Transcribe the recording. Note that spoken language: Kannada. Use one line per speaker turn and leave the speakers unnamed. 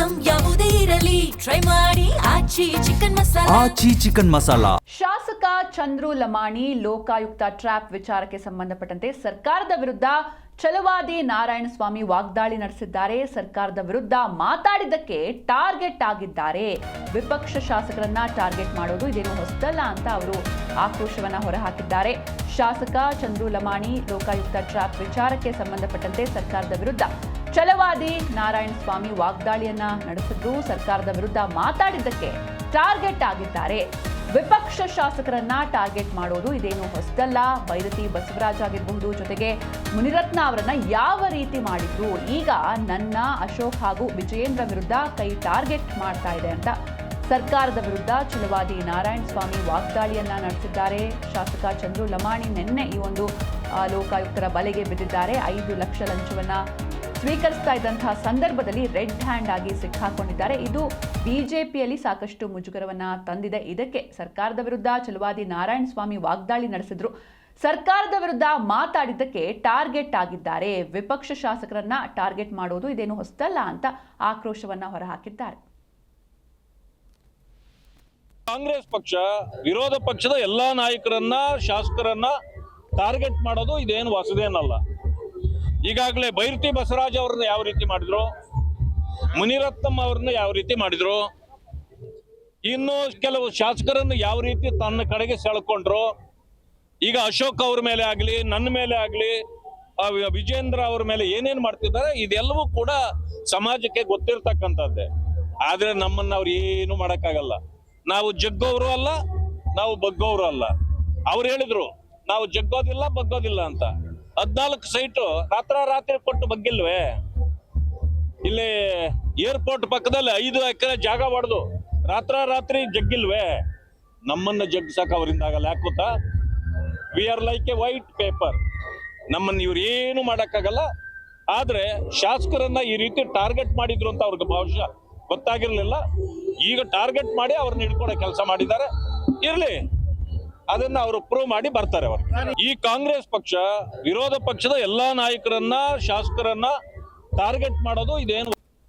ಐಟಂ ಯಾವುದೇ ಇರಲಿ ಟ್ರೈ ಮಾಡಿ ಆಚಿ ಚಿಕನ್ ಮಸಾಲಾ.
ಶಾಸಕ ಚಂದ್ರು ಲಮಾಣಿ ಲೋಕಾಯುಕ್ತ ಟ್ರ್ಯಾಪ್ ವಿಚಾರಕ್ಕೆ ಸಂಬಂಧಪಟ್ಟಂತೆ ಸರ್ಕಾರದ ವಿರುದ್ಧ ಛಲವಾದಿ ನಾರಾಯಣಸ್ವಾಮಿ ವಾಗ್ದಾಳಿ ನಡೆಸಿದ್ದಾರೆ. ಸರ್ಕಾರದ ವಿರುದ್ಧ ಮಾತಾಡಿದ್ದಕ್ಕೆ ಟಾರ್ಗೆಟ್ ಆಗಿದ್ದಾರೆ. ವಿಪಕ್ಷ ಶಾಸಕರನ್ನ ಟಾರ್ಗೆಟ್ ಮಾಡೋದು ಇದೇನು ಹೊಸದಲ್ಲ ಅಂತ ಅವರು ಆಕ್ರೋಶವನ್ನ ಹೊರಹಾಕಿದ್ದಾರೆ. ಶಾಸಕ ಚಂದ್ರು ಲಮಾಣಿ ಲೋಕಾಯುಕ್ತ ಟ್ರ್ಯಾಪ್ ವಿಚಾರಕ್ಕೆ ಸಂಬಂಧಪಟ್ಟಂತೆ ಸರ್ಕಾರದ ವಿರುದ್ಧ ಛಲವಾದಿ ನಾರಾಯಣಸ್ವಾಮಿ ವಾಗ್ದಾಳಿಯನ್ನ ನಡೆಸಿದ್ದು, ಸರ್ಕಾರದ ವಿರುದ್ಧ ಮಾತಾಡಿದ್ದಕ್ಕೆ ಟಾರ್ಗೆಟ್ ಆಗಿದ್ದಾರೆ. ವಿಪಕ್ಷ ಶಾಸಕರನ್ನ ಟಾರ್ಗೆಟ್ ಮಾಡೋದು ಇದೇನು ಹೊಸದಲ್ಲ. ಬೈರತಿ ಬಸವರಾಜ್ ಆಗಿರಬಹುದು, ಜೊತೆಗೆ ಮುನಿರತ್ನ ಅವರನ್ನ ಯಾವ ರೀತಿ ಮಾಡಿದ್ರು, ಈಗ ನನ್ನ ಅಶೋಕ್ ಹಾಗೂ ವಿಜಯೇಂದ್ರ ವಿರುದ್ಧ ಕೈ ಟಾರ್ಗೆಟ್ ಮಾಡ್ತಾ ಇದೆ ಅಂತ ಸರ್ಕಾರದ ವಿರುದ್ಧ ಛಲವಾದಿ ನಾರಾಯಣಸ್ವಾಮಿ ವಾಗ್ದಾಳಿಯನ್ನ ನಡೆಸಿದ್ದಾರೆ. ಶಾಸಕ ಚಂದ್ರು ಲಮಾಣಿ ನಿನ್ನೆ ಈ ಒಂದು ಲೋಕಾಯುಕ್ತರ ಬಲೆಗೆ ಬಿದ್ದಿದ್ದಾರೆ. 5 ಲಕ್ಷ ಲಂಚವನ್ನ ಸ್ವೀಕರಿಸ್ತಾ ಇದ್ದಂತಹ ಸಂದರ್ಭದಲ್ಲಿ ರೆಡ್ ಹ್ಯಾಂಡ್ ಆಗಿ ಸಿಕ್ಕಾಕೊಂಡಿದ್ದಾರೆ. ಇದು ಬಿಜೆಪಿಯಲ್ಲಿ ಸಾಕಷ್ಟು ಮುಜುಗರವನ್ನ ತಂದಿದೆ. ಇದಕ್ಕೆ ಸರ್ಕಾರದ ವಿರುದ್ಧ ಛಲವಾದಿ ನಾರಾಯಣಸ್ವಾಮಿ ವಾಗ್ದಾಳಿ ನಡೆಸಿದ್ರು. ಸರ್ಕಾರದ ವಿರುದ್ಧ ಮಾತಾಡಿದ್ದಕ್ಕೆ ಟಾರ್ಗೆಟ್ ಆಗಿದ್ದಾರೆ. ವಿಪಕ್ಷ ಶಾಸಕರನ್ನ ಟಾರ್ಗೆಟ್ ಮಾಡೋದು ಇದೇನು ಹೊಸದಲ್ಲ ಅಂತ ಆಕ್ರೋಶವನ್ನ ಹೊರಹಾಕಿದ್ದಾರೆ.
ಕಾಂಗ್ರೆಸ್ ಪಕ್ಷ ವಿರೋಧ ಪಕ್ಷದ ಎಲ್ಲಾ ನಾಯಕರನ್ನ ಶಾಸಕರನ್ನ ಟಾರ್ಗೆಟ್ ಮಾಡೋದು ಇದೇನು ಹೊಸದೇನಲ್ಲ. ಈಗಾಗಲೇ ಬೈರತಿ ಬಸವರಾಜ್ ಅವ್ರನ್ನ ಯಾವ ರೀತಿ ಮಾಡಿದ್ರು, ಮುನಿರತ್ನಂ ಅವ್ರನ್ನ ಯಾವ ರೀತಿ ಮಾಡಿದ್ರು, ಇನ್ನು ಕೆಲವು ಶಾಸಕರನ್ನು ಯಾವ ರೀತಿ ತನ್ನ ಕಡೆಗೆ ಸೆಳ್ಕೊಂಡ್ರು. ಈಗ ಅಶೋಕ್ ಅವ್ರ ಮೇಲೆ ಆಗ್ಲಿ, ನನ್ನ ಮೇಲೆ ಆಗ್ಲಿ, ವಿಜೇಂದ್ರ ಅವ್ರ ಮೇಲೆ ಏನೇನ್ ಮಾಡ್ತಿದ್ದಾರೆ ಇದೆಲ್ಲವೂ ಕೂಡ ಸಮಾಜಕ್ಕೆ ಗೊತ್ತಿರ್ತಕ್ಕಂಥದ್ದೇ. ಆದ್ರೆ ನಮ್ಮನ್ನ ಅವ್ರು ಏನು ಮಾಡಕ್ಕಾಗಲ್ಲ. ನಾವು ಜಗ್ಗೋರು ಅಲ್ಲ, ನಾವು ಬಗ್ಗೋರು ಅಲ್ಲ. ಅವ್ರು ಹೇಳಿದ್ರು ನಾವು ಜಗ್ಗೋದಿಲ್ಲ ಬಗ್ಗೋದಿಲ್ಲ ಅಂತ. 14 ಸೈಟು ರಾತ್ರಿ ಕೊಟ್ಟು ಬಗ್ಗಿಲ್ವೇ? ಇಲ್ಲಿ ಏರ್ಪೋರ್ಟ್ ಪಕ್ಕದಲ್ಲಿ 5 ಎಕರೆ ಜಾಗ ಹೊಡೆದು ರಾತ್ರಿ ಜಗ್ಗಿಲ್ವೇ? ನಮ್ಮನ್ನ ಜಗ್ಸಕ್ ಅವರಿಂದ ಆಗಲ್ಲ. ಯಾಕೆ ಗೊತ್ತಾ? We are like A white paper. ನಮ್ಮನ್ನ ಇವ್ರು ಏನು ಮಾಡಕ್ಕಾಗಲ್ಲ. ಆದ್ರೆ ಶಾಸಕರನ್ನ ಈ ರೀತಿ ಟಾರ್ಗೆಟ್ ಮಾಡಿದ್ರು ಅಂತ ಅವ್ರಿಗೆ ಬಹುಶಃ ಗೊತ್ತಾಗಿರ್ಲಿಲ್ಲ. ಈಗ ಟಾರ್ಗೆಟ್ ಮಾಡಿ ಅವ್ರನ್ನ ಹಿಡ್ಕೊಡೋ ಕೆಲಸ ಮಾಡಿದ್ದಾರೆ. ಇರ್ಲಿ, ಅದನ್ನ ಅವರು ಪ್ರೂವ್ ಮಾಡಿ ಬರ್ತಾರೆ. ಅವರು ಈ ಕಾಂಗ್ರೆಸ್ ಪಕ್ಷ ವಿರೋಧ ಪಕ್ಷದ ಎಲ್ಲಾ ನಾಯಕರನ್ನ ಶಾಸಕರನ್ನ ಟಾರ್ಗೆಟ್ ಮಾಡೋದು ಇದೇನು